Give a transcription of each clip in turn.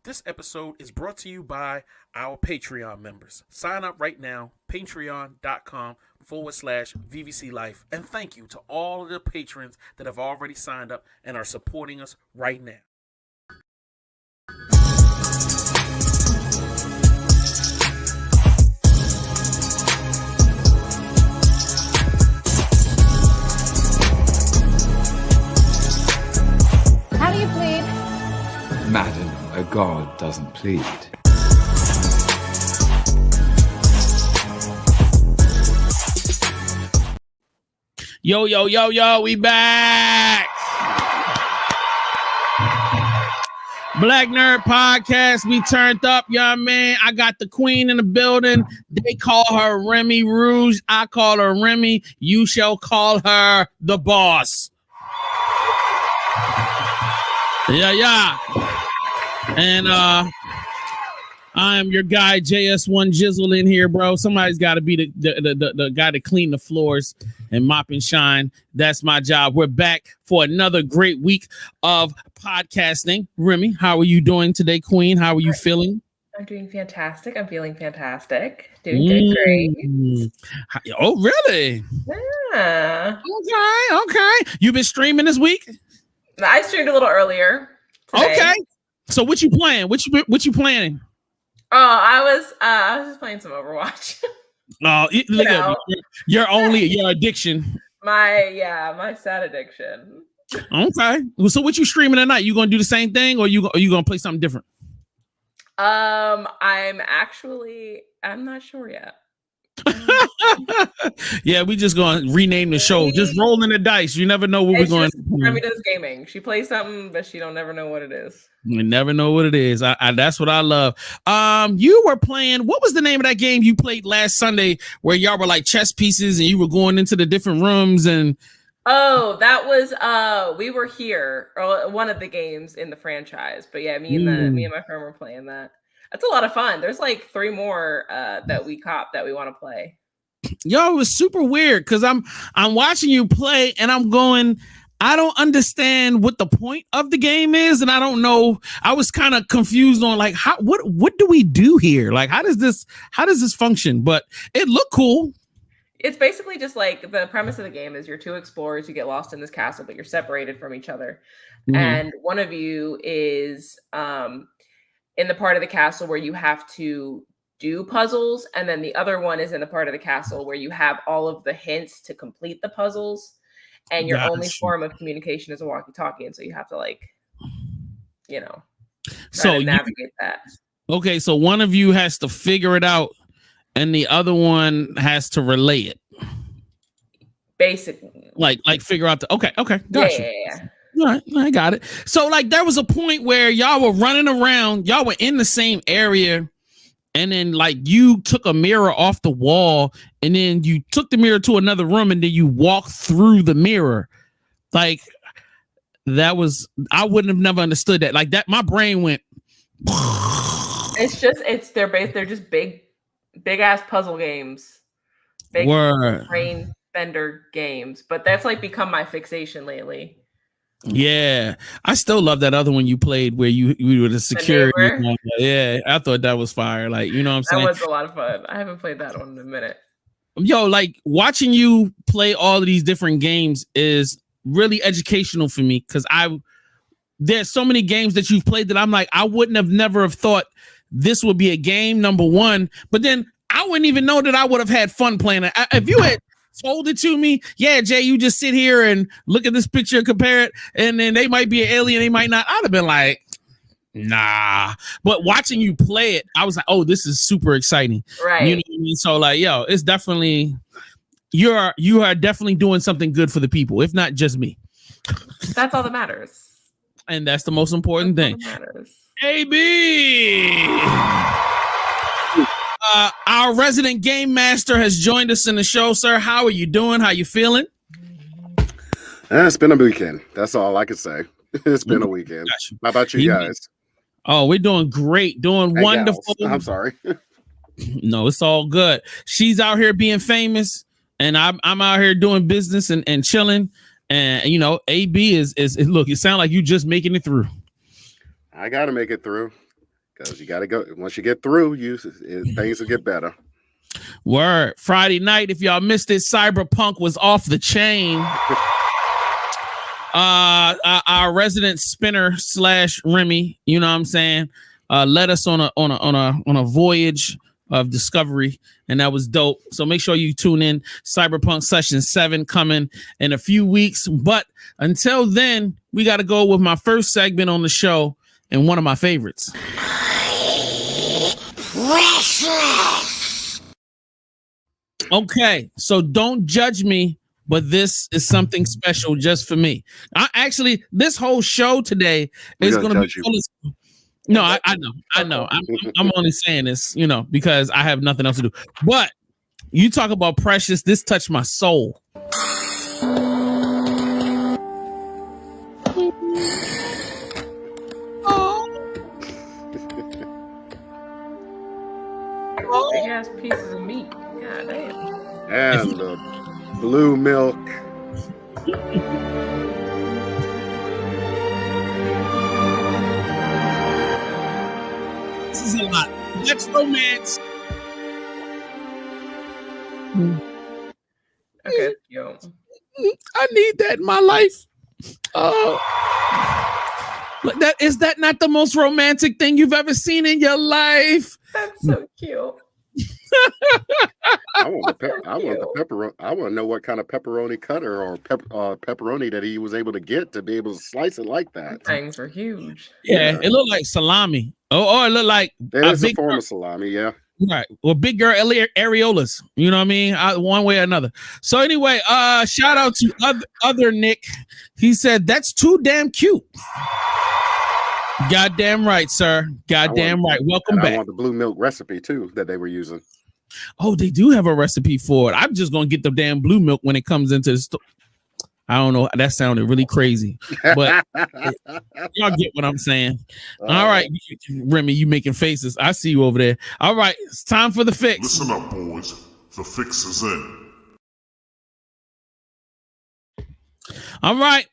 This episode is brought to you by our Patreon members. Sign up right now, patreon.com/VVC Life. And thank you to all of the patrons that have already signed up and are supporting us right now. How do you plead? Madam, a god doesn't plead. Yo, we back. Black Nerd Podcast, we turned up, young man. I got the queen in the building. They call her Remy Rouge. I call her Remy. You shall call her the boss. Yeah. And I am your guy, JS1 Jizzle in here, bro. Somebody's got to be the guy to clean the floors and mop and shine. That's my job. We're back for another great week of podcasting. Remy, how are you doing today, Queen? How are you feeling? I'm doing fantastic. I'm feeling fantastic. Doing good, great. Oh, really? Yeah. Okay. You've been streaming this week? I streamed a little earlier today. Okay. So what you playing? What you planning? Oh, I was just playing some Overwatch. Oh, look at your addiction. My sad addiction. Okay. So what you streaming tonight? You gonna do the same thing, or you gonna play something different? I'm not sure yet. Yeah, we just gonna rename the show. Just rolling the dice. You never know what we're going. Remy does gaming. She plays something, but she don't never know what it is. You never know what it is. That's what I love. You were playing. What was the name of that game you played last Sunday, where y'all were like chess pieces and you were going into the different rooms and? Oh, that was we were here, or one of the games in the franchise. But yeah, me and my friend were playing that. That's a lot of fun. There's like 3 more that we cop that we want to play. Yo, it was super weird because I'm watching you play and I'm going, I don't understand what the point of the game is, and I don't know. I was kind of confused on like what do we do here? Like how does this function? But it looked cool. It's basically just like the premise of the game is you're 2 explorers, you get lost in this castle, but you're separated from each other. Mm-hmm. And one of you is in the part of the castle where you have to do puzzles, and then the other one is in the part of the castle where you have all of the hints to complete the puzzles, and your only form of communication is a walkie-talkie, and so you have to navigate that. Okay, so one of you has to figure it out and the other one has to relay it. Basically. Like figure out okay, gotcha. Yeah. All right, I got it. So like there was a point where y'all were running around, y'all were in the same area, and then like you took a mirror off the wall, and then you took the mirror to another room, and then you walked through the mirror. Like I wouldn't have never understood that. Like that, my brain went. They're just big ass puzzle games. Big brain bender games, but that's like become my fixation lately. Yeah, I still love that other one you played where you were the security. Yeah, I thought that was fire. Like, you know what I'm saying? That was a lot of fun. I haven't played that one in a minute. Yo, like watching you play all of these different games is really educational for me because there's so many games that you've played that I'm like, I wouldn't have never have thought this would be a game, number one, but then I wouldn't even know that I would have had fun playing it. If you had told it to me, yeah, Jay, you just sit here and look at this picture and compare it, and then they might be an alien, they might not. I'd have been like, nah. But watching you play it, I was like, oh, this is super exciting. Right. You know what I mean? So like, yo, it's definitely, you are definitely doing something good for the people, if not just me. That's all that matters. And that's the most important thing. AB! Our resident game master has joined us in the show, sir. How are you doing? How you feeling? It's been a weekend. That's all I can say. It's been a weekend. How about you guys? Oh, we're doing great. Doing wonderful. I'm sorry. No, it's all good. She's out here being famous, and I'm out here doing business and chilling. And you know, AB is look. It sounds like you just making it through. I gotta make it through. because you got to go. Once you get through, things will get better. Word. Friday night, if y'all missed it, Cyberpunk was off the chain. Our resident spinner / Remy, you know what I'm saying, led us on a voyage of discovery, and that was dope. So make sure you tune in. Cyberpunk Session 7 coming in a few weeks. But until then, we got to go with my first segment on the show and one of my favorites. Okay, so don't judge me, but this is something special just for me. This whole show today is going to be full of. No, I know. I'm only saying this, because I have nothing else to do. But you talk about Precious. This touched my soul. Big ass pieces of meat. God damn. And the blue milk. This is a lot. That's romance. Okay, yo. I need that in my life. Oh, is that not the most romantic thing you've ever seen in your life? That's so cute. I want the pepperoni. I want to know what kind of pepperoni cutter or pepperoni that he was able to get to be able to slice it like that. Things are huge. Yeah, it looked like salami. Or it looked like a form of salami. Yeah. Right. Well, big girl areolas. You know what I mean? One way or another. So anyway, shout out to other Nick. He said that's too damn cute. Goddamn right, sir. Goddamn right. Welcome back. I want the blue milk recipe too that they were using. Oh, they do have a recipe for it. I'm just gonna get the damn blue milk when it comes into the store. I don't know. That sounded really crazy, but y'all get what I'm saying. All right, Remy, you making faces. I see you over there. All right, it's time for the fix. Listen up, boys. The fix is in. All right,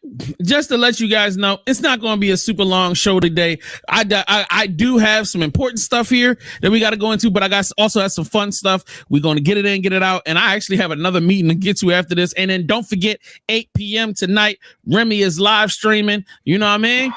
just to let you guys know, it's not going to be a super long show today. I do have some important stuff here that we got to go into, but I also have some fun stuff. We're going to get it in, get it out, and I actually have another meeting to get to after this. And then don't forget, 8 p.m. tonight, Remy is live streaming. You know what I mean?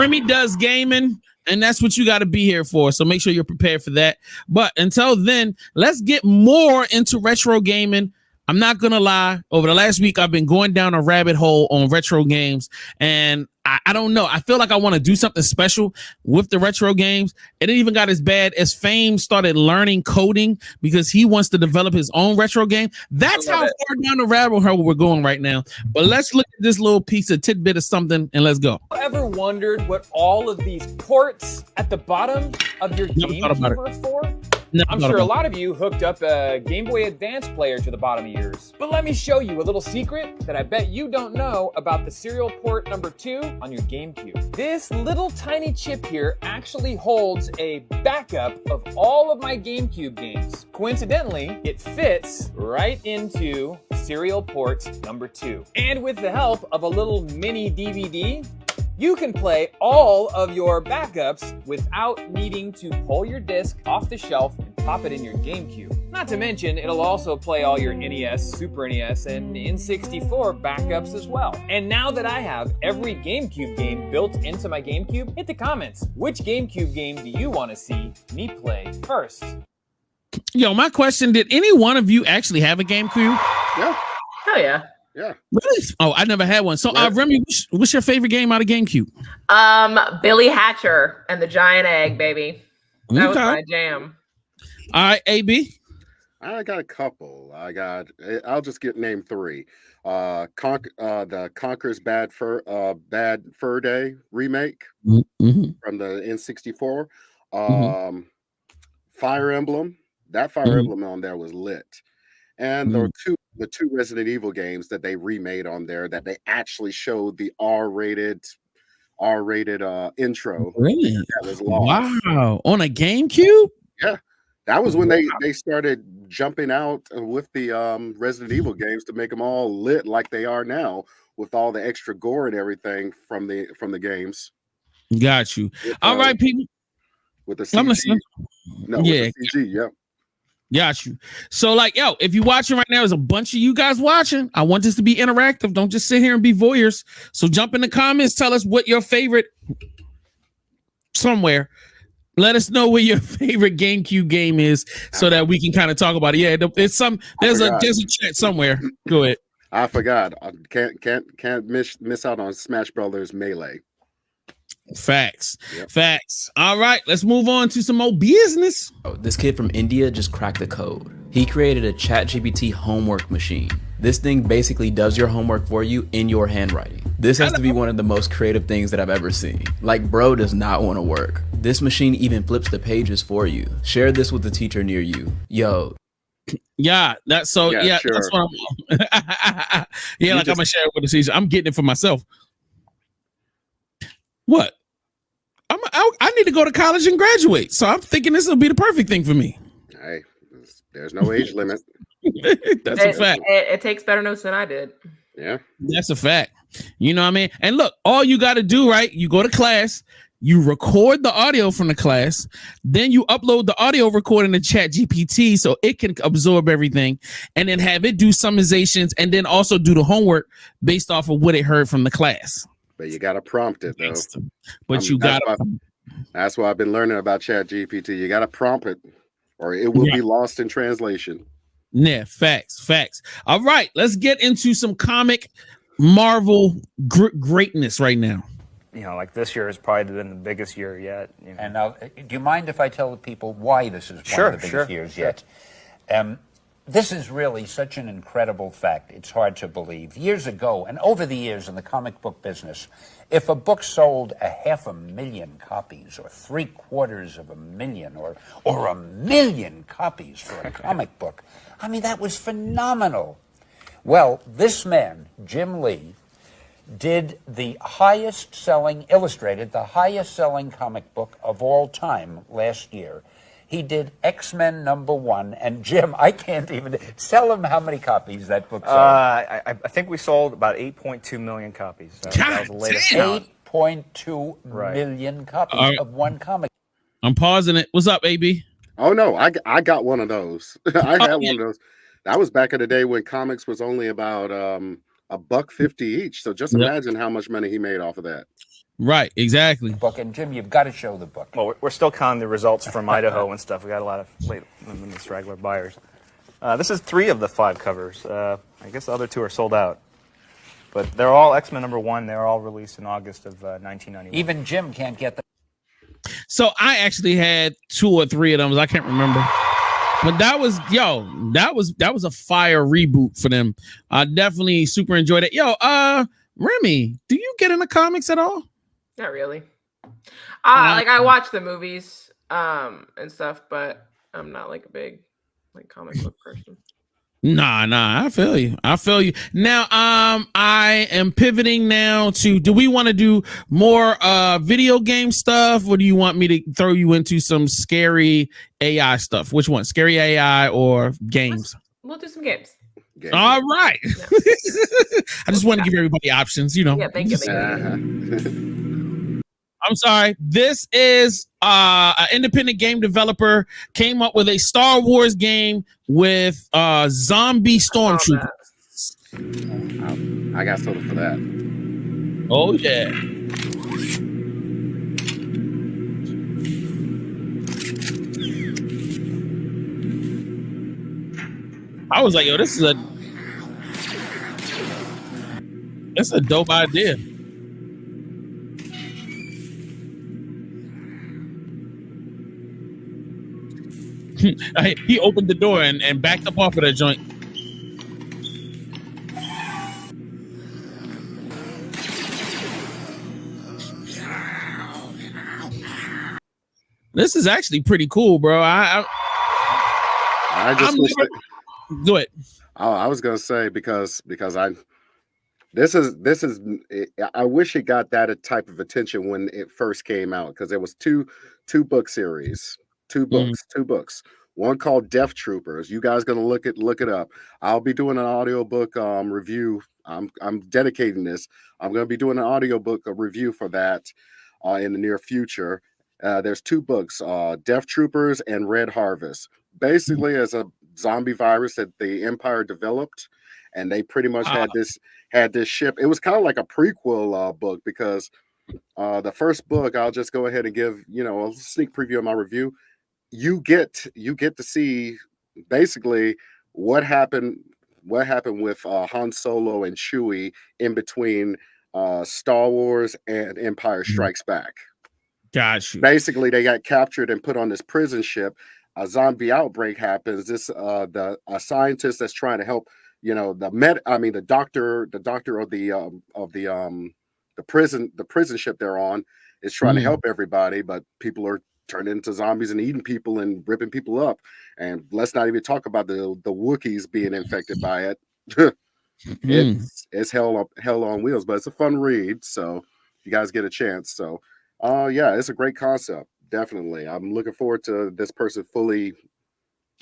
Remy does gaming. And that's what you got to be here for. So make sure you're prepared for that. But until then, let's get more into retro gaming. I'm not going to lie. Over the last week, I've been going down a rabbit hole on retro games. And I don't know. I feel like I want to do something special with the retro games. It even got as bad as Fame started learning coding because he wants to develop his own retro game. That's how far down the rabbit hole we're going right now. But let's look at this little piece of tidbit of something and let's go. Ever wondered what all of these ports at the bottom of your GameCube are for? I'm sure a lot of you hooked up a Game Boy Advance player to the bottom of yours. But let me show you a little secret that I bet you don't know about the serial port number 2 on your GameCube. This little tiny chip here actually holds a backup of all of my GameCube games. Coincidentally, it fits right into serial port number 2. And with the help of a little mini DVD, you can play all of your backups without needing to pull your disc off the shelf and pop it in your GameCube. Not to mention, it'll also play all your NES, Super NES, and N64 backups as well. And now that I have every GameCube game built into my GameCube, hit the comments. Which GameCube game do you want to see me play first? Yo, my question, did any one of you actually have a GameCube? Yeah. Hell yeah. Yeah. Really? Oh, I never had one. So, Remy, what's your favorite game out of GameCube? Billy Hatcher and the Giant Egg, baby. That was my jam. All right, AB. I got a couple. I'll just name 3. The Conker's Bad Fur Day remake from the N64. Fire Emblem. That Fire Emblem on there was lit. And the two Resident Evil games that they remade on there that they actually showed the R-rated intro. Really? That was lost. Wow. On a GameCube? Yeah. That was when they started jumping out with the Resident Evil games to make them all lit like they are now with all the extra gore and everything from the games. Got you. With, All right, people. With the I'm CG. listening. No, Yeah. with the CG, yep. Got you. So, like, yo, if you're watching right now, there's a bunch of you guys watching. I want this to be interactive. Don't just sit here and be voyeurs. So jump in the comments. Tell us what your favorite somewhere. Let us know what your favorite GameCube game is so that we can kind of talk about it. Yeah, there's a chat somewhere. Go ahead. I forgot. I can't miss out on Smash Brothers Melee. Facts. Yep. Facts. All right, let's move on to some more business. This kid from India just cracked the code. He created a ChatGPT homework machine. This thing basically does your homework for you in your handwriting. This has to be one of the most creative things that I've ever seen. Like, bro does not want to work. This machine even flips the pages for you. Share this with the teacher near you. Yo. Yeah, that's so. Yeah, sure. that's what I'm. Yeah, I'm gonna share it with the teacher. I'm getting it for myself. What? I need to go to college and graduate, so I'm thinking this will be the perfect thing for me. Hey, there's no age limit. That's a fact. It takes better notes than I did. Yeah, that's a fact. You know what I mean? And look, all you got to do, right? You go to class, you record the audio from the class, then you upload the audio recording to ChatGPT so it can absorb everything, and then have it do summations, and then also do the homework based off of what it heard from the class. But you got to prompt it though. But you got to. That's why I've been learning about ChatGPT. You got to prompt it, or it will be lost in translation. Yeah, facts. All right, let's get into some comic Marvel greatness right now. You know, like this year has probably been the biggest year yet. You know. And now, do you mind if I tell the people why this is one of the biggest years yet? This is really such an incredible fact. It's hard to believe. Years ago, and over the years in the comic book business, if a book sold 500,000 copies, or 750,000, or 1,000,000 copies for a comic book, I mean, that was phenomenal. Well, this man, Jim Lee, did the highest selling, illustrated the highest selling comic book of all time last year. He did X-Men #1, and Jim, I can't even tell him how many copies that book sold. I think we sold about 8.2 million copies. That was the latest count. 8.2 million copies of one comic. I'm pausing it. What's up, AB? Oh no, I got one of those. I had one of those. That was back in the day when comics was only about $1.50 each. So just imagine how much money he made off of that. Right, exactly. Book, and Jim, you've got to show the book. Well, we're still counting the results from Idaho and stuff. We got a lot of late straggler buyers. This is 3 of the 5 covers. I guess the other 2 are sold out. But they're all X-Men #1. They're all released in August of 1991. Even Jim can't get them. So I actually had 2 or 3 of them. I can't remember. But that was a fire reboot for them. I definitely super enjoyed it. Yo, Remy, do you get into comics at all? Not really. Like I watch the movies and stuff, but I'm not like a big comic book person. Nah, I feel you. Now, I am pivoting now to, do we want to do more video game stuff, or do you want me to throw you into some scary AI stuff? Which one? Scary AI or games? We'll do some games. All right. Yeah. I just want to give everybody options, you know. Yeah, thank you. I'm sorry. This is an independent game developer came up with a Star Wars game with zombie stormtroopers. I got something for that. Oh yeah. I was like, yo, this is a dope idea. He opened the door and backed up off of that joint. This is actually pretty cool, bro. I just wish do it. Oh, I was gonna say because this is I wish it got that type of attention when it first came out, because there was two book series, two books. One called Death Troopers. You guys gonna look it up. I'll be doing an audiobook review. I'm dedicating this. I'm gonna be doing an audiobook review for that. in the near future. There's 2 books, Death Troopers and Red Harvest. Basically, as a zombie virus that the Empire developed, and they pretty much had this ship. It was kind of like a prequel book, because the first book, I'll just go ahead and give a sneak preview of my review. You get to see basically what happened with Han Solo and Chewie in between Star Wars and Empire Strikes Back. Got you. Basically, they got captured and put on this prison ship. A zombie outbreak happens. A scientist that's trying to help, the doctor of the prison ship they're on is trying to help everybody, but people are turning into zombies and eating people and ripping people up. And let's not even talk about the Wookiees being infected by it. It's hell on wheels, but it's a fun read. So if you guys get a chance. So yeah, it's a great concept. Definitely. I'm looking forward to this person fully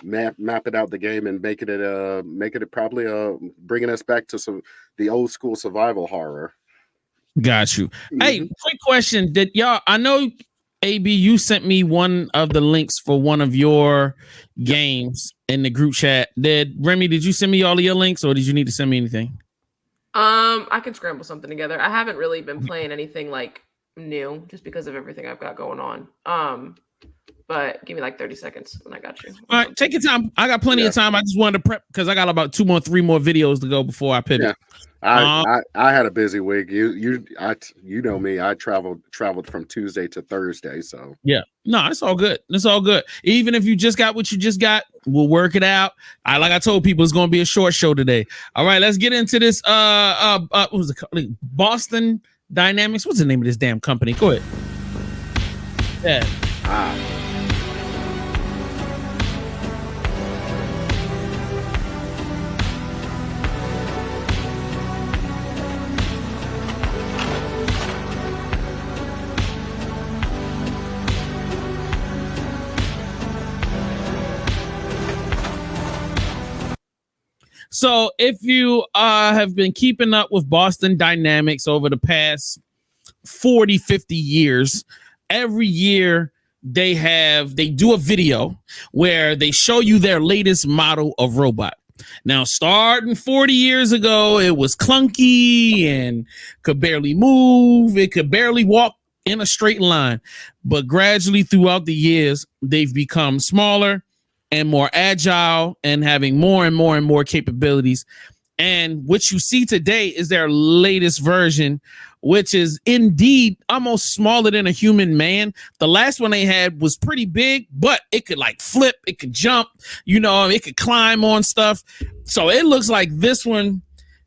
mapping out the game and making it probably bringing us back to the old school survival horror. Got you. Hey, quick question. I know AB, you sent me one of the links for one of your games in the group chat. Remy, did you send me all of your links, or did you need to send me anything? I can scramble something together. I haven't really been playing anything like new, just because of everything I've got going on. But give me like 30 seconds and I got you. All right, take your time. I got plenty of time. I just wanted to prep because I got about 3 more videos to go before I pivot. Yeah. I had a busy week. You know me. I traveled from Tuesday to Thursday. So yeah, no, it's all good. It's all good. Even if you just got what you just got, we'll work it out. Like I told people, it's going to be a short show today. All right, let's get into this. What was it called? Boston Dynamics. What's the name of this damn company? Go ahead. Yeah. So if you have been keeping up with Boston Dynamics over the past 40, 50 years, every year they do a video where they show you their latest model of robot. Now, starting 40 years ago, it was clunky and could barely move. It could barely walk in a straight line. But gradually throughout the years, they've become smaller and more agile and having more and more and more capabilities. And what you see today is their latest version, which is indeed almost smaller than a human man. The last one they had was pretty big, but it could like flip, it could jump, it could climb on stuff. So it looks like this one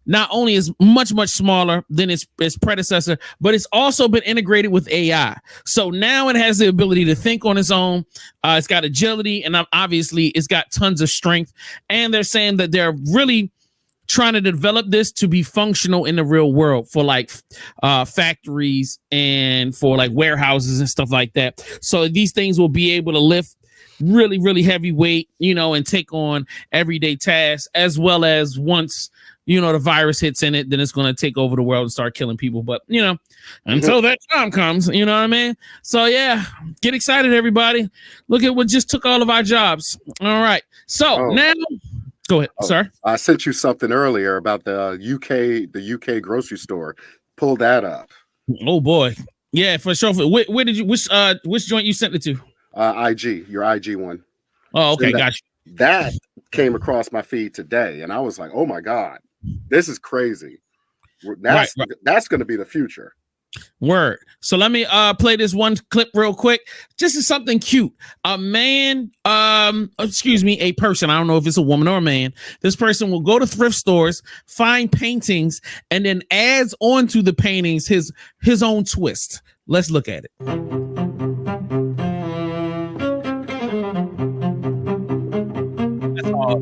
not only is much, much smaller than its predecessor, but it's also been integrated with AI. So now it has the ability to think on its own. It's got agility, and obviously it's got tons of strength. And they're saying that they're really trying to develop this to be functional in the real world for like factories and for like warehouses and stuff like that. So these things will be able to lift really, really heavy weight, and take on everyday tasks, as well as once the virus hits in it, then it's going to take over the world and start killing people. But, until that time comes, you know what I mean? So, yeah, get excited, everybody. Look at what just took all of our jobs. All right. So now, go ahead, sir. I sent you something earlier about the UK grocery store. Pull that up. Oh, boy. Yeah, for sure. Where did you, which joint you sent it to? IG, your IG one. Oh, okay. Gotcha. That came across my feed today, and I was like, oh, my God. This is crazy. That's going to be the future. Word. So let me play this one clip real quick. Just as something cute. A person, I don't know if it's a woman or a man. This person will go to thrift stores, find paintings, and then adds onto the paintings his own twist. Let's look at it. That's all.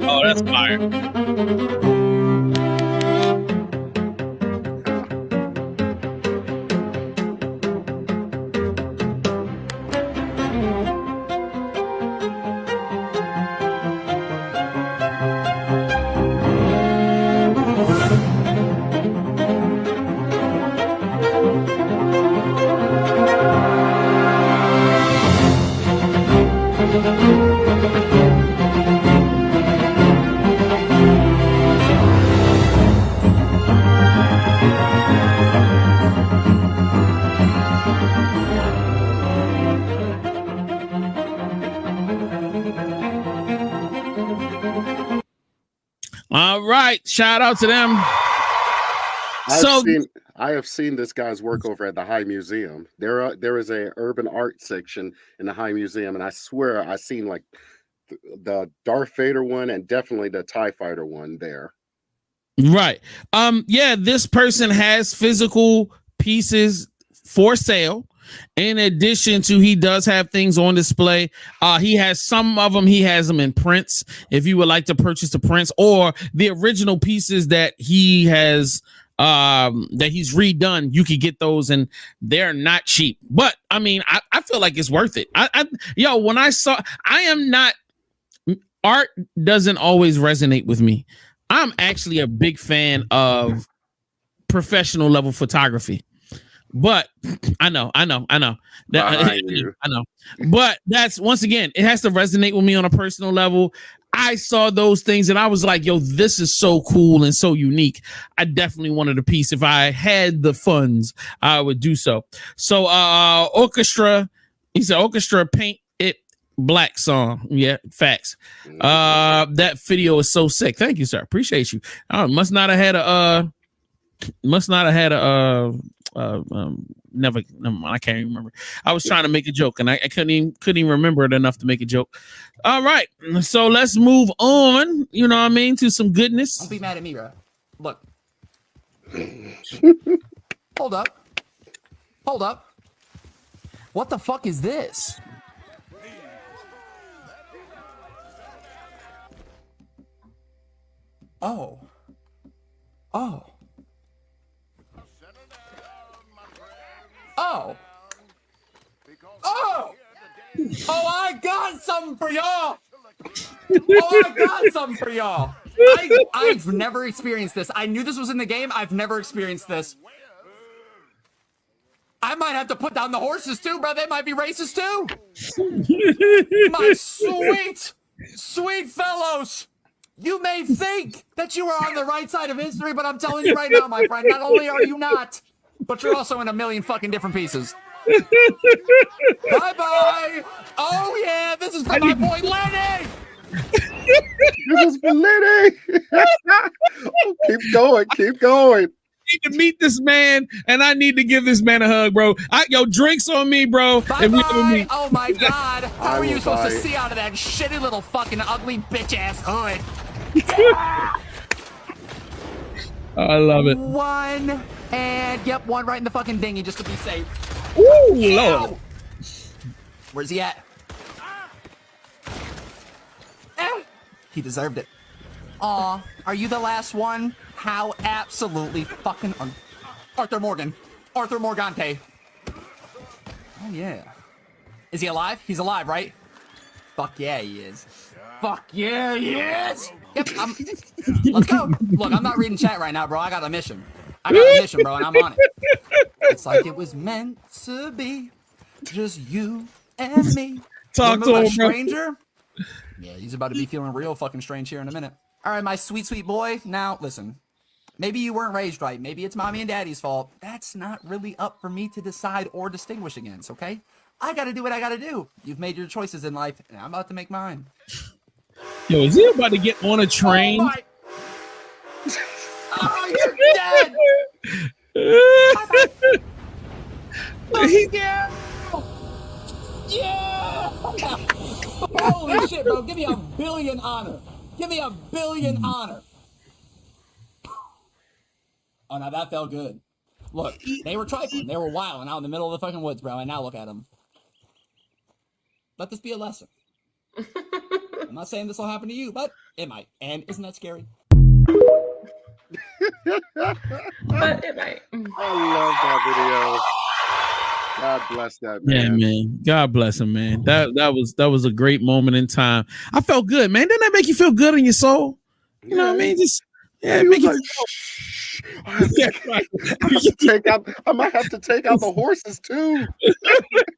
Oh, that's fire. All right. Shout out to them. I have seen this guy's work over at the High Museum. There is a urban art section in the High Museum, and I swear I seen like the Darth Vader one and definitely the TIE Fighter one there. Right. Yeah, this person has physical pieces for sale. In addition to, he does have things on display. He has some of them. He has them in prints. If you would like to purchase the prints or the original pieces that he has, that he's redone, you could get those, and they're not cheap. But I mean, I feel like it's worth it. When I saw, art doesn't always resonate with me. I'm actually a big fan of professional level photography. But I know. I know. But that's, once again, it has to resonate with me on a personal level. I saw those things and I was like, yo, this is so cool and so unique. I definitely wanted a piece. If I had the funds, I would do so. So orchestra, he said orchestra paint it black song. Yeah, facts. That video is so sick. Thank you, sir. Appreciate you. Must not have had a never mind, I can't even remember. I was trying to make a joke and I couldn't even remember it enough to make a joke. All right, so let's move on, you know what I mean, to some goodness. Don't be mad at me, bro. Look. Hold up. What the fuck is this? Oh. I got something for y'all. I've never experienced this. I knew this was in the game. I've never experienced this. I might have to put down the horses too, bro. They might be racist too. My sweet fellows. You may think that you are on the right side of history, but I'm telling you right now, my friend, not only are you not, but you're also in a million fucking different pieces. Bye-bye. Oh, yeah, this is for my boy Lenny. This is for Lenny. Keep going. I need to meet this man, and I need to give this man a hug, bro. Drinks on me, bro. Bye-bye. Oh, my God. How are you supposed to see out of that shitty little fucking ugly bitch-ass hood? I love it. One right in the fucking dinghy just to be safe. Ooh, Lord. Where's he at? He deserved it. Aw, are you the last one? How absolutely fucking Arthur Morgante. Oh yeah. Is he alive? He's alive, right? Fuck yeah, he is. Fuck yeah, he is. Yep. Let's go. Look, I'm not reading chat right now, bro. I got a mission, bro, and I'm on it. It's like it was meant to be, just you and me. Talk to him, stranger. Yeah, he's about to be feeling real fucking strange here in a minute. All right, my sweet boy. Now, listen. Maybe you weren't raised right. Maybe it's mommy and daddy's fault. That's not really up for me to decide or distinguish against, okay? I gotta do what I gotta do. You've made your choices in life, and I'm about to make mine. Yo, is he about to get on a train? Oh, you're dead! Yeah! Holy shit, bro. Give me a billion honor. Oh, now that felt good. Look, they were trifling. They were wilding out in the middle of the fucking woods, bro. And now look at them. Let this be a lesson. I'm not saying this will happen to you, but it might. And isn't that scary? But it might. I love that video. God bless that man. Yeah, man. God bless him, man. That was a great moment in time. I felt good, man. Didn't that make you feel good in your soul? You know what I mean? Just make you I might have to take out the horses too.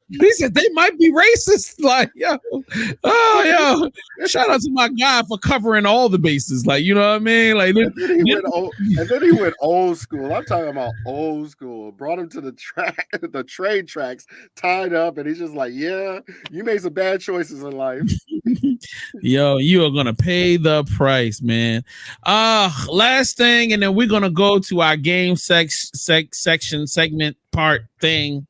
He said they might be racist. Like, yo, shout out to my guy for covering all the bases. Like, you know what I mean? Like, and then he went old school. I'm talking about old school. Brought him to the train tracks, tied up, and he's just like, "Yeah, you made some bad choices in life." Yo, you are gonna pay the price, man. Last thing, and then we're gonna go to our game section segment part thing.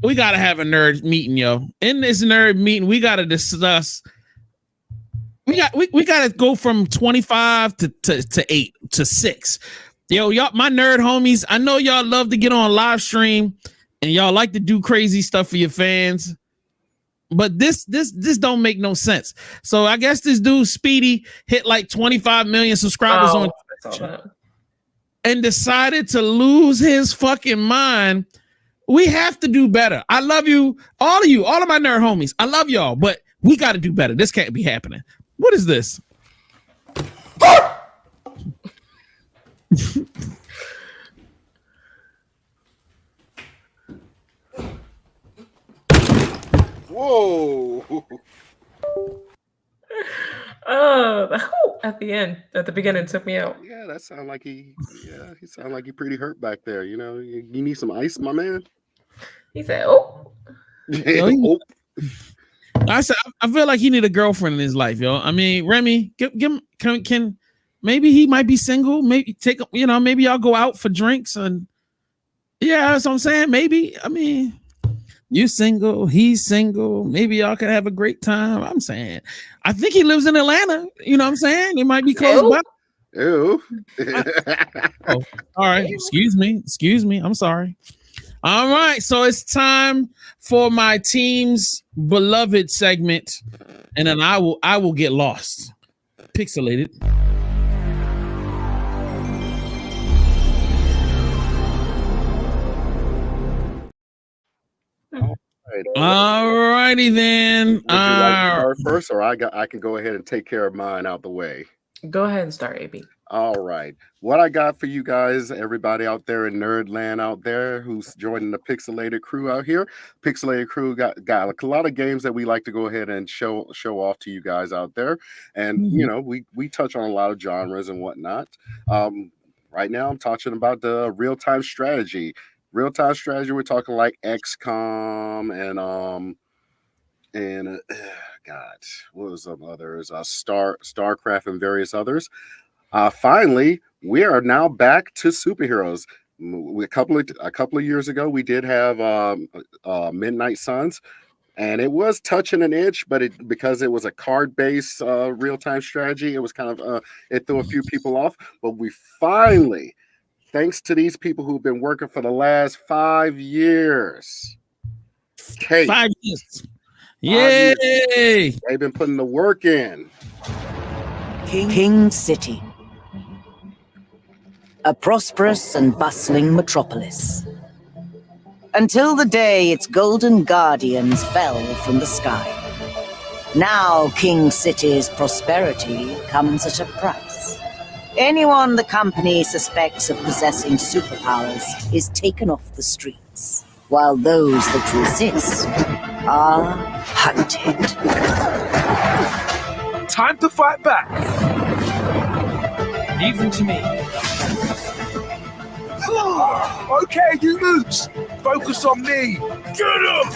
We gotta have a nerd meeting, yo. In this nerd meeting, we gotta discuss. We gotta go from 25 to 8 to 6. Yo, y'all, my nerd homies. I know y'all love to get on live stream and y'all like to do crazy stuff for your fans. But this don't make no sense. So I guess this dude Speedy hit like 25 million subscribers on Twitch and decided to lose his fucking mind. We have to do better. I love you, all of my nerd homies. I love y'all, but we got to do better. This can't be happening. What is this? Whoa. At the beginning took me out. Yeah, that sounded like he sounded like he pretty hurt back there. You know, you need some ice, my man. He said, "Oh." Oh. I said, I feel like he need a girlfriend in his life, yo. I mean, Remy, give him, can maybe he might be single. Maybe maybe y'all go out for drinks and that's what I'm saying. Maybe, I mean, you single, he's single. Maybe y'all can have a great time. I'm saying, I think he lives in Atlanta. You know what I'm saying? It might be close by. Ew. Oh, all right. Excuse me. I'm sorry. All right. So it's time for my team's beloved segment. And then I will get lost. Pixelated. All righty then. Would you like to start first, or I can go ahead and take care of mine out the way. Go ahead and start, AB. All right. What I got for you guys, everybody out there in Nerdland out there who's joining the Pixelated crew out here. Pixelated crew got a lot of games that we like to go ahead and show off to you guys out there. And we touch on a lot of genres and whatnot. Right now I'm talking about the real-time strategy. Real-time strategy, we're talking like XCOM and God, what was some others? StarCraft and various others. Finally, we are now back to superheroes. A couple of years ago, we did have Midnight Suns, and it was touching an itch, but because it was a card-based real-time strategy, it was kind of it threw a few people off. But we finally, thanks to these people who've been working for the last 5 years. Kate, 5 years. Yay! They've been putting the work in. King City. A prosperous and bustling metropolis. Until the day its golden guardians fell from the sky. Now King City's prosperity comes at a price. Anyone the company suspects of possessing superpowers is taken off the streets, while those that resist are hunted. Time to fight back. Leave them to me. Okay, you mooks, focus on me. Get him!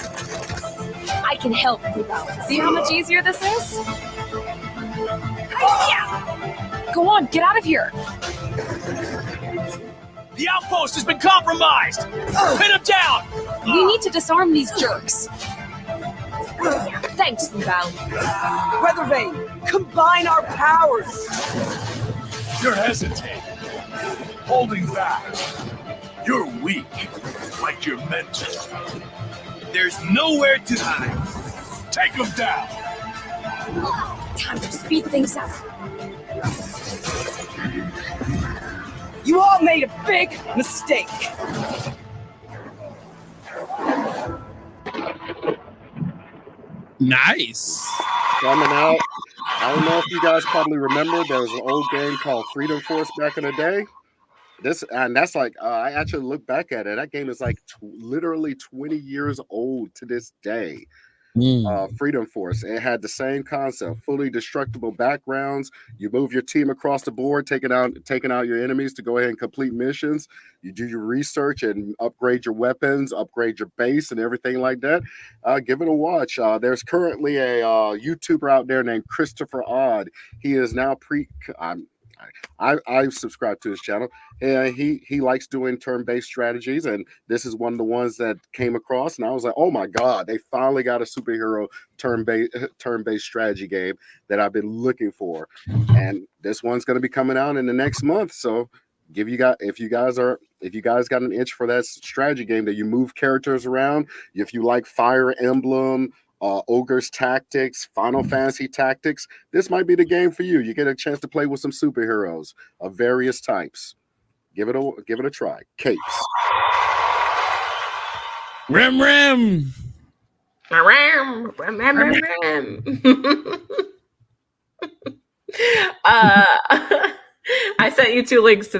I can help you though. See how much easier this is? Yeah. Go on, get out of here. The outpost has been compromised. Pin him down. We need to disarm these jerks. Thanks, Val. Weathervane, combine our powers. You're hesitating, holding back. You're weak, like you're meant to. There's nowhere to hide. Take them down. Time to speed things up. You all made a big mistake. Nice. Coming out. I don't know if you guys probably remember, there was an old game called Freedom Force back in the day. That's like, I actually look back at it. That game is like literally 20 years old to this day. Freedom Force. It had the same concept, fully destructible backgrounds. You move your team across the board, taking out your enemies to go ahead and complete missions. You do your research and upgrade your weapons, upgrade your base, and everything like that. Give it a watch. There's currently a YouTuber out there named Christopher Odd. He is now I subscribe to his channel. He likes doing turn-based strategies, and this is one of the ones that came across, and I was like, oh my god, they finally got a superhero turn-based strategy game that I've been looking for, and this one's going to be coming out in the next month. So if you guys got an itch for that strategy game that you move characters around, if you like Fire Emblem, Ogre's Tactics, Final Fantasy Tactics, this might be the game for you. You get a chance to play with some superheroes of various types. Give it a try. Capes. Rim. I sent you 2 links to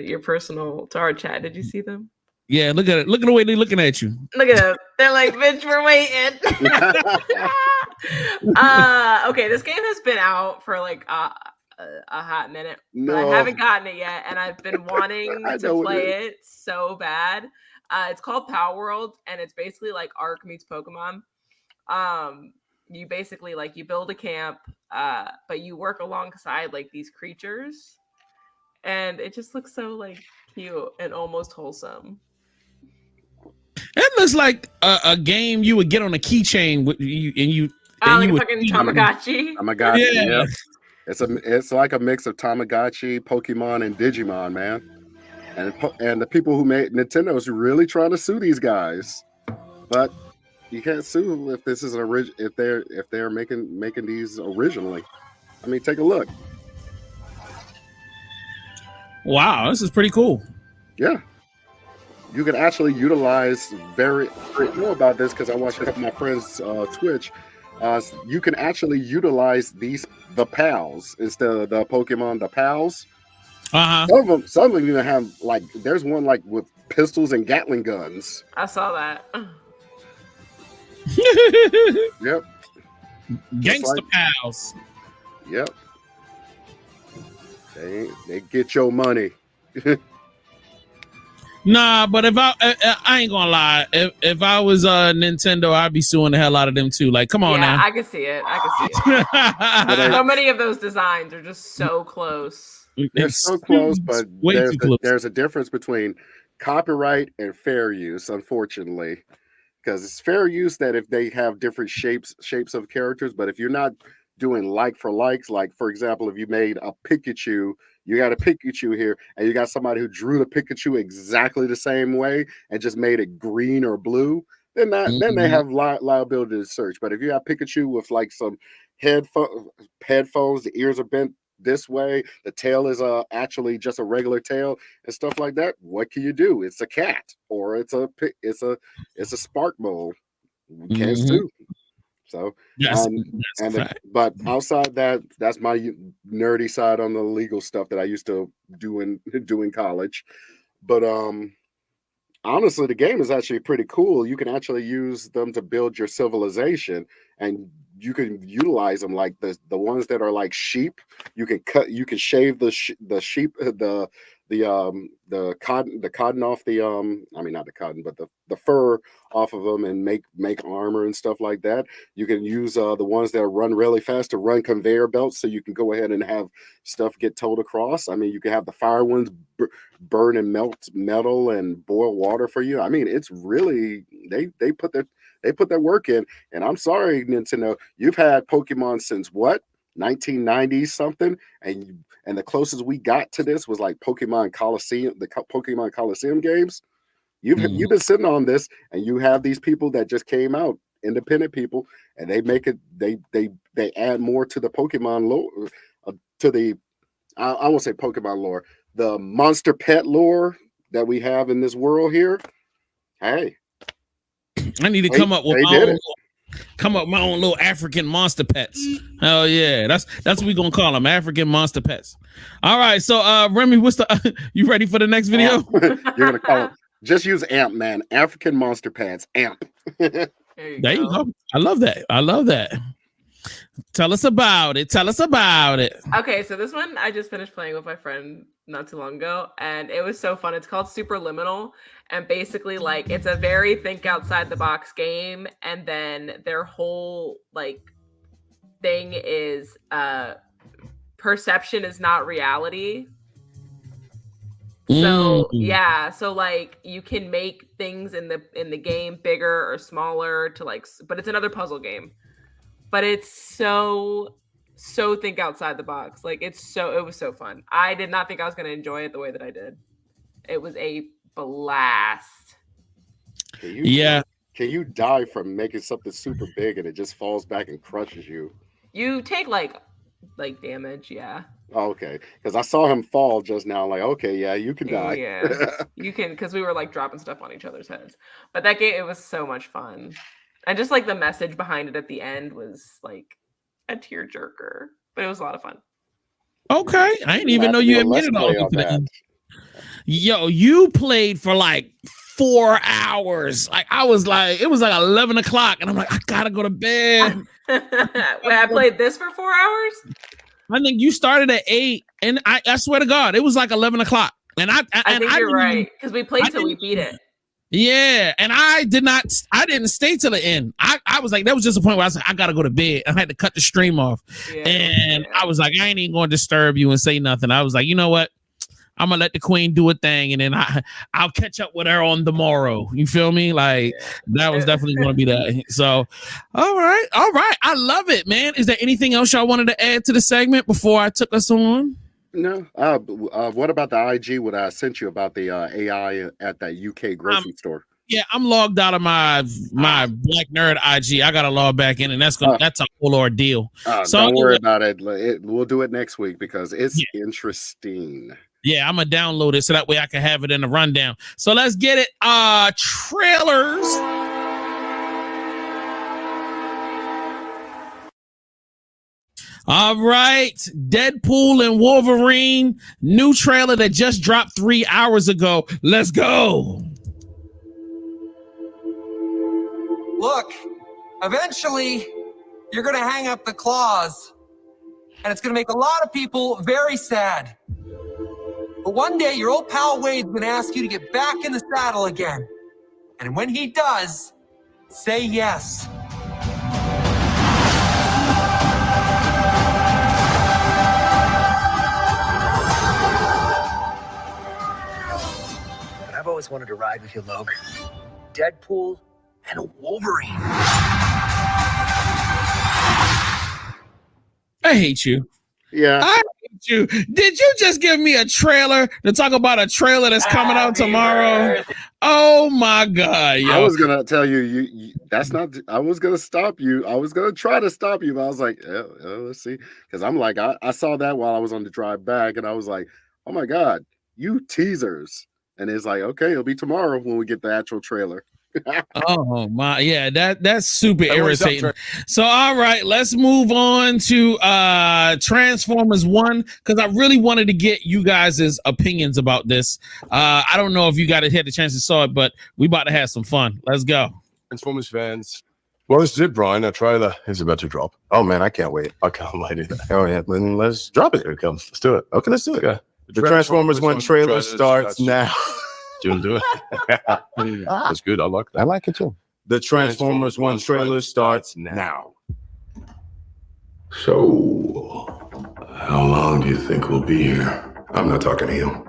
your to our chat. Did you see them? Yeah, look at it. Look at the way they're looking at you. Look at them. They're like, bitch, we're waiting. Okay, this game has been out for like a hot minute, but I haven't gotten it yet, and I've been wanting to play it so bad. It's called Power World, and it's basically like Ark meets Pokemon. You basically you build a camp, but you work alongside like these creatures, and it just looks so like cute and almost wholesome. It looks like a game you would get on a keychain with you, and you. Like a fucking Tamagotchi. Tamagotchi, yeah. It's like a mix of Tamagotchi, Pokemon, and Digimon, man. And the people who made Nintendo's really trying to sue these guys, but you can't sue if this is if they're making these originally. I mean, take a look. Wow, this is pretty cool. Yeah. You can actually utilize know about this because I watched a couple of my friends' Twitch. You can actually utilize the pals instead of the Pokemon, the pals. Uh-huh. Some of them even have there's one with pistols and Gatling guns. I saw that. Yep. Gangsta pals. Yep. They get your money. Nah, but if I ain't gonna lie, if I was Nintendo, I'd be suing the hell out of them too. Like, come on now. I can see it. So many of those designs are just so close. They're so close, but there's a difference between copyright and fair use, unfortunately. Because it's fair use that if they have different shapes of characters, but if you're not doing like for likes, like for example, if you made a Pikachu, you got a Pikachu here, and you got somebody who drew the Pikachu exactly the same way and just made it green or blue, then they have liability to search. But if you have Pikachu with some headphones, the ears are bent this way, the tail is actually just a regular tail and stuff like that, what can you do? It's a cat or it's a spark mole. You can't sue. So, but outside that, that's my nerdy side on the legal stuff that I used to do in college. But honestly, the game is actually pretty cool. You can actually use them to build your civilization, and you can utilize them like the ones that are like sheep. You can shave the sheep, the cotton off not the cotton, but the fur off of them and make armor and stuff like that. You can use the ones that run really fast to run conveyor belts, so you can go ahead and have stuff get towed across. I mean, you can have the fire ones burn and melt metal and boil water for you. I mean, it's really they put their work in. And I'm sorry, Nintendo, you've had Pokemon since what? 1990 something, and the closest we got to this was like Pokemon Coliseum, the Pokemon Coliseum games. You've been sitting on this, and you have these people that just came out, independent people, and they make it. They add more to the Pokemon lore, I won't say Pokemon lore, the monster pet lore that we have in this world here. Hey, I need to come up with my own little African monster pets. Oh yeah, that's what we're gonna call them, African monster pets. All right, so Remy, you ready for the next video? You're gonna call it, just use AMP, man. African monster pets, AMP. There you go. I love that. I love that. Tell us about it. Tell us about it. Okay, so this one I just finished playing with my friend not too long ago, and it was so fun. It's called Superliminal, and basically, like, it's a very think outside the box game, and then their whole like thing is perception is not reality. So yeah, so like you can make things in the game bigger or smaller to like, but it's another puzzle game. But it's so think outside the box. Like it was so fun. I did not think I was going to enjoy it the way that I did. It was a blast. Can you die from making something super big and it just falls back and crushes you? You take like damage, yeah. Oh, okay, because I saw him fall just now. Like, okay, yeah, you can die. Yeah, you can, because we were like dropping stuff on each other's heads. But that game, it was so much fun. And just like the message behind it at the end was like a tearjerker, but it was a lot of fun. Okay, I didn't even know you admitted all of that. Yo, you played for like 4 hours. Like I was like, it was like 11 o'clock, and I'm like, I gotta go to bed. Wait, I played this for 4 hours? I think you started at 8, and I swear to God, it was like 11 o'clock. And I think you're right, because we played till we beat it. Yeah, and I didn't stay till the end. I was like, that was just a point where I was like, I gotta go to bed. I had to cut the stream off. Yeah, I was like, I ain't even gonna disturb you and say nothing. I was like, you know what? I'm gonna let the queen do a thing, and then I'll catch up with her on tomorrow. You feel me? Like that was definitely gonna be that. So, all right. I love it, man. Is there anything else y'all wanted to add to the segment before I took us on? No. What about the IG? What I sent you about the AI at that UK grocery store? Yeah, I'm logged out of my Black Nerd IG. I gotta log back in, and that's a whole ordeal. So don't worry about it. We'll do it next week because it's interesting. Yeah, I'm gonna download it so that way I can have it in the rundown. So let's get it. Trailers. All right, Deadpool and Wolverine, new trailer that just dropped 3 hours ago. Let's go. Look, eventually you're going to hang up the claws, and it's going to make a lot of people very sad. But one day your old pal Wade's going to ask you to get back in the saddle again. And when he does, say yes. I've always wanted to ride with you, Logan. Deadpool and Wolverine. I hate you. Yeah. I hate you. Did you just give me a trailer to talk about a trailer that's coming out tomorrow? Oh my God. Yo. I was going to tell you, that's not, I was going to stop you. I was going to try to stop you, but I was like, let's see. Because I'm like, I saw that while I was on the drive back, and I was like, oh my God, you teasers. And it's like, okay, it'll be tomorrow when we get the actual trailer. Oh my, yeah, that's super irritating. So all right, let's move on to Transformers 1, because I really wanted to get you guys' opinions about this. I don't know if you guys had the chance to saw it, but we about to have some fun. Let's go. Transformers fans. Well, this is it, Brian. Our trailer is about to drop. Oh man, I can't wait. I can't wait either. Oh yeah, then let's drop it. Here it comes. Let's do it. Okay, let's do it. Okay. The Transformers 1 trailer starts now. Do it. That's good. I like that. I like it too. The Transformers 1 trailer starts now. So, how long do you think we'll be here? I'm not talking to you.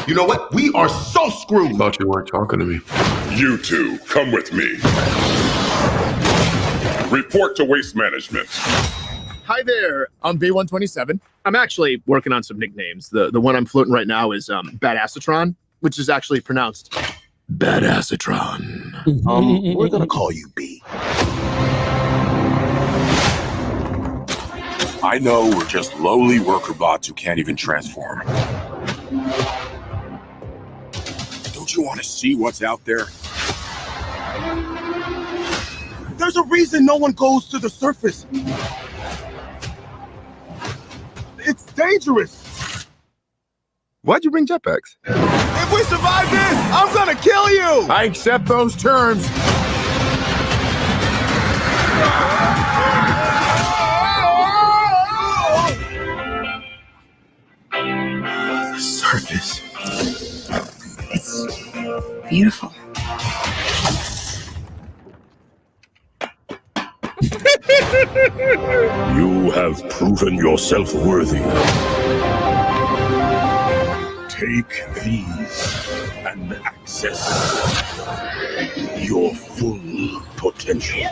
You know what? We are so screwed. Thought you weren't talking to me. You two, come with me. Report to Waste Management. Hi there, I'm B127. I'm actually working on some nicknames. The one I'm floating right now is Badassatron, which is actually pronounced Badassatron. We're gonna call you B. I know we're just lowly worker bots who can't even transform. Don't you want to see what's out there? There's a reason no one goes to the surface. It's dangerous. Why'd you bring jetpacks? If we survive this, I'm gonna kill you! I accept those terms. The surface. It's beautiful. You have proven yourself worthy. Take these and access your full potential.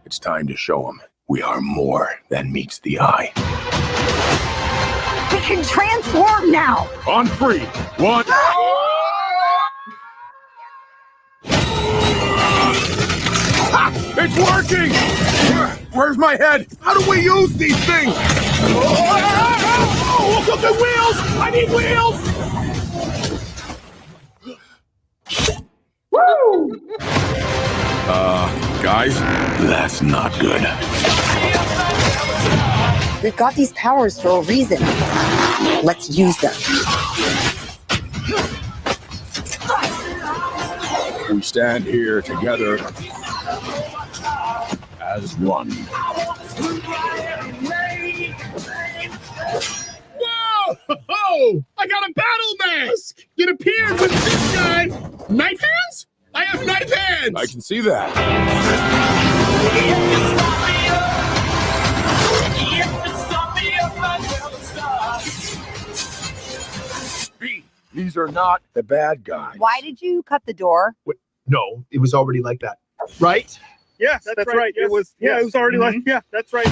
It's time to show them we are more than meets the eye. We can transform now. On 3, 1. It's working! Where's my head? How do we use these things? Oh, look at wheels! I need wheels! Woo! Guys, that's not good. We've got these powers for a reason. Let's use them. We stand here together as one. Whoa! I got a battle mask! It appeared with this guy. Knife hands? I have knife hands! I can see that. These are not the bad guys. Why did you cut the door? No, it was already like that. Right? Yes, that's right. Yes. It was. Yeah, it was already like. Yeah, that's right.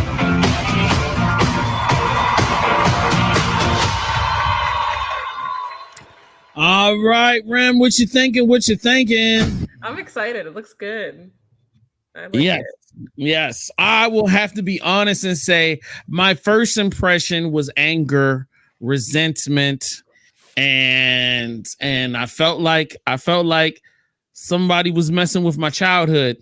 All right, Ram, what you thinking? What you thinking? I'm excited. It looks good. I like Yes. it. Yes. I will have to be honest and say my first impression was anger, resentment, and I felt like somebody was messing with my childhood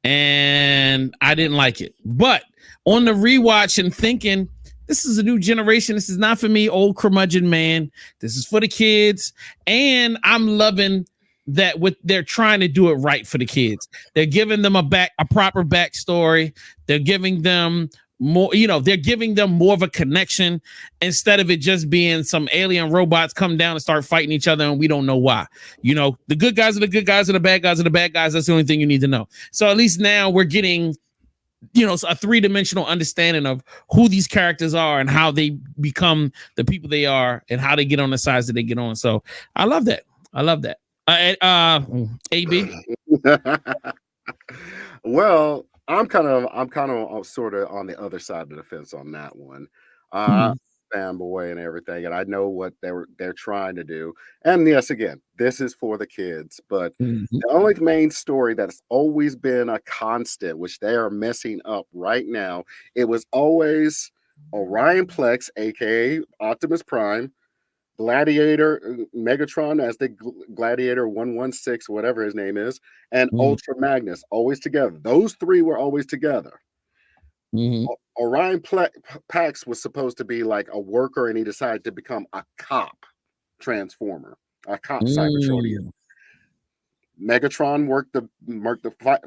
and I didn't like it. But on the rewatch and thinking, this is a new generation. This is not for me, old curmudgeon man. This is for the kids. And I'm loving that they're trying to do it right for the kids. They're giving them a proper backstory. They're giving them more, they're giving them more of a connection instead of it just being some alien robots come down and start fighting each other and we don't know why. The good guys are the good guys and the bad guys are the bad guys. That's the only thing you need to know. So at least now we're getting a three-dimensional understanding of who these characters are and how they become the people they are and how they get on the sides that they get on. So I love that. AB. Well, I'm kind of sort of on the other side of the fence on that one. Fanboy and everything, and I know what they're trying to do. And yes, again, this is for the kids, but the only main story that's always been a constant, which they are messing up right now, it was always Orion Plex, aka Optimus Prime, Gladiator, Megatron as the Gladiator 116, whatever his name is, and Ultra Magnus, always together. Those three were always together. Orion Pax was supposed to be like a worker, and he decided to become a cop transformer, a cop Cybertronian. Megatron worked the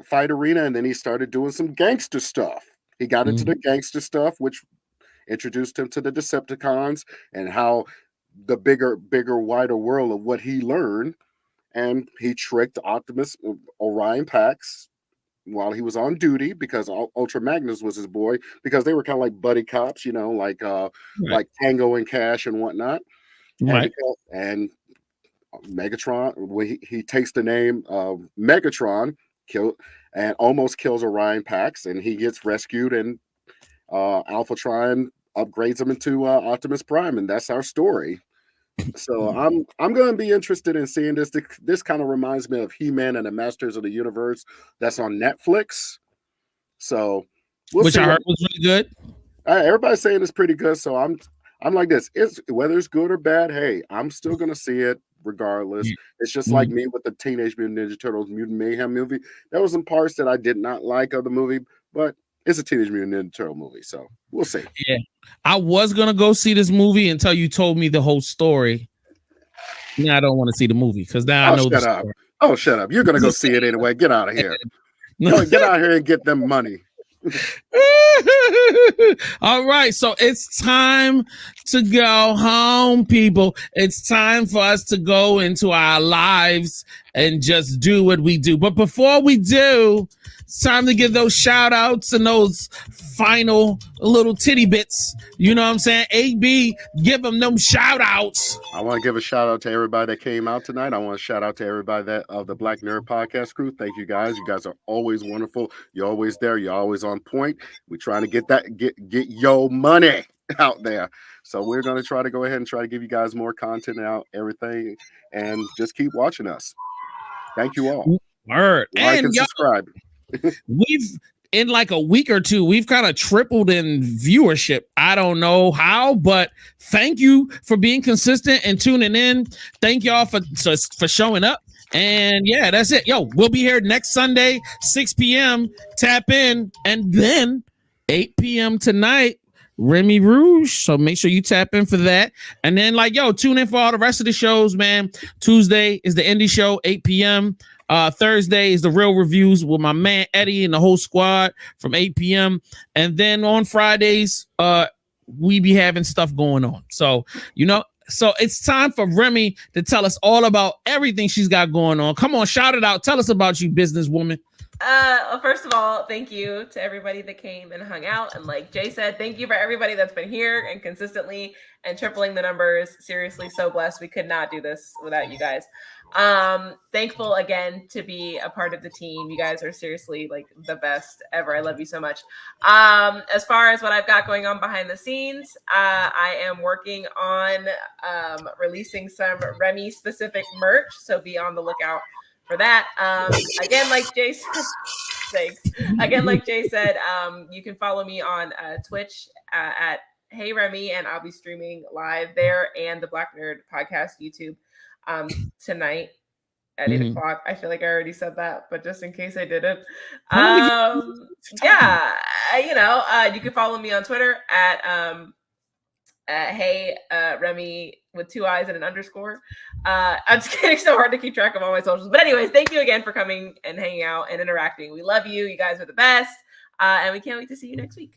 fight arena, and then he started doing some gangster stuff. He got into the gangster stuff, which introduced him to the Decepticons and how the bigger, wider world of what he learned. And he tricked Optimus Orion Pax while he was on duty, because Ultra Magnus was his boy, because they were kind of like buddy cops, like Tango and Cash and whatnot. Right. And Megatron, when he takes the name of Megatron, almost kills Orion Pax, and he gets rescued, and Alphatron upgrades him into Optimus Prime, and that's our story. So I'm going to be interested in seeing this. This kind of reminds me of He-Man and the Masters of the Universe that's on Netflix. So which I heard was really good. Everybody's saying it's pretty good. So I'm like this. Whether it's good or bad, hey, I'm still going to see it. regardless. It's just like me with the Teenage Mutant Ninja Turtles Mutant Mayhem movie. There were some parts that I did not like of the movie, but it's a Teenage Mutant Ninja Turtle movie, so we'll see. Yeah, I was gonna go see this movie until you told me the whole story. Now I don't want to see the movie because now I know the story. Oh, shut up! You're gonna go see it anyway. Get out of here. Get out here and get them money. All right, so it's time to go home, people. It's time for us to go into our lives and just do what we do. But before we do, it's time to give those shout outs and those final little titty bits. You know what I'm saying? AB, give them shout outs. I want to give a shout out to everybody that came out tonight. I want to shout out to everybody that of the Black Nerd Podcast crew. Thank you guys. You guys are always wonderful. You're always there. You're always on point. We're trying to get your money out there. So we're going to try to go ahead and try to give you guys more content out, everything, and just keep watching us. Thank you all. Word. Like and subscribe. We've in like a week or two, we've kind of tripled in viewership. I don't know how, but thank you for being consistent and tuning in. Thank y'all for showing up. And yeah, that's it. Yo, we'll be here next Sunday, 6 p.m. Tap in. And then 8 p.m. tonight, Remy Rouge. So make sure you tap in for that. And then tune in for all the rest of the shows, man. Tuesday is the indie show, 8 p.m. Thursday is the real reviews with my man Eddie and the whole squad from 8 p.m. And then on Fridays, we be having stuff going on. So, so it's time for Remy to tell us all about everything she's got going on. Come on, shout it out. Tell us about you, businesswoman. Well, first of all, thank you to everybody that came and hung out. And like Jay said, thank you for everybody that's been here and consistently and tripling the numbers. Seriously, so blessed. We could not do this without you guys. Thankful again to be a part of the team. You guys are seriously like the best ever. I love you so much. As far as what I've got going on behind the scenes, I am working on releasing some Remy specific merch. So be on the lookout for that. Again, like Jay said, you can follow me on Twitch at Hey Remy, and I'll be streaming live there and the Black Nerd Podcast YouTube tonight at 8 o'clock. I feel like I already said that, but just in case I didn't, you can follow me on Twitter at Hey Remy with 2 eyes and an underscore. I'm just getting so hard to keep track of all my socials. But anyways, thank you again for coming and hanging out and interacting. We love you. You guys are the best. And we can't wait to see you next week.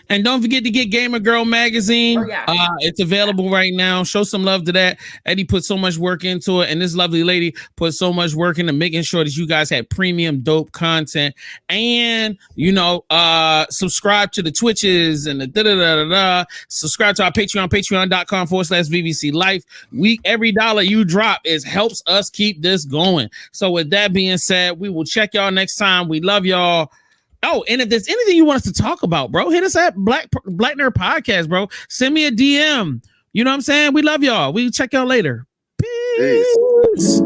And don't forget to get Gamer Girl magazine. Oh, yeah. It's available right now. Show some love to that. Eddie put so much work into it, and this lovely lady put so much work into making sure that you guys had premium dope content. And subscribe to the Twitches and the subscribe to our Patreon, patreon.com/VVC Life. Every dollar you drop helps us keep this going. So with that being said, we will check y'all next time. We love y'all. Oh, and if there's anything you want us to talk about, bro, hit us at Black Nerd Podcast, bro. Send me a DM. You know what I'm saying? We love y'all. We check y'all later. Peace.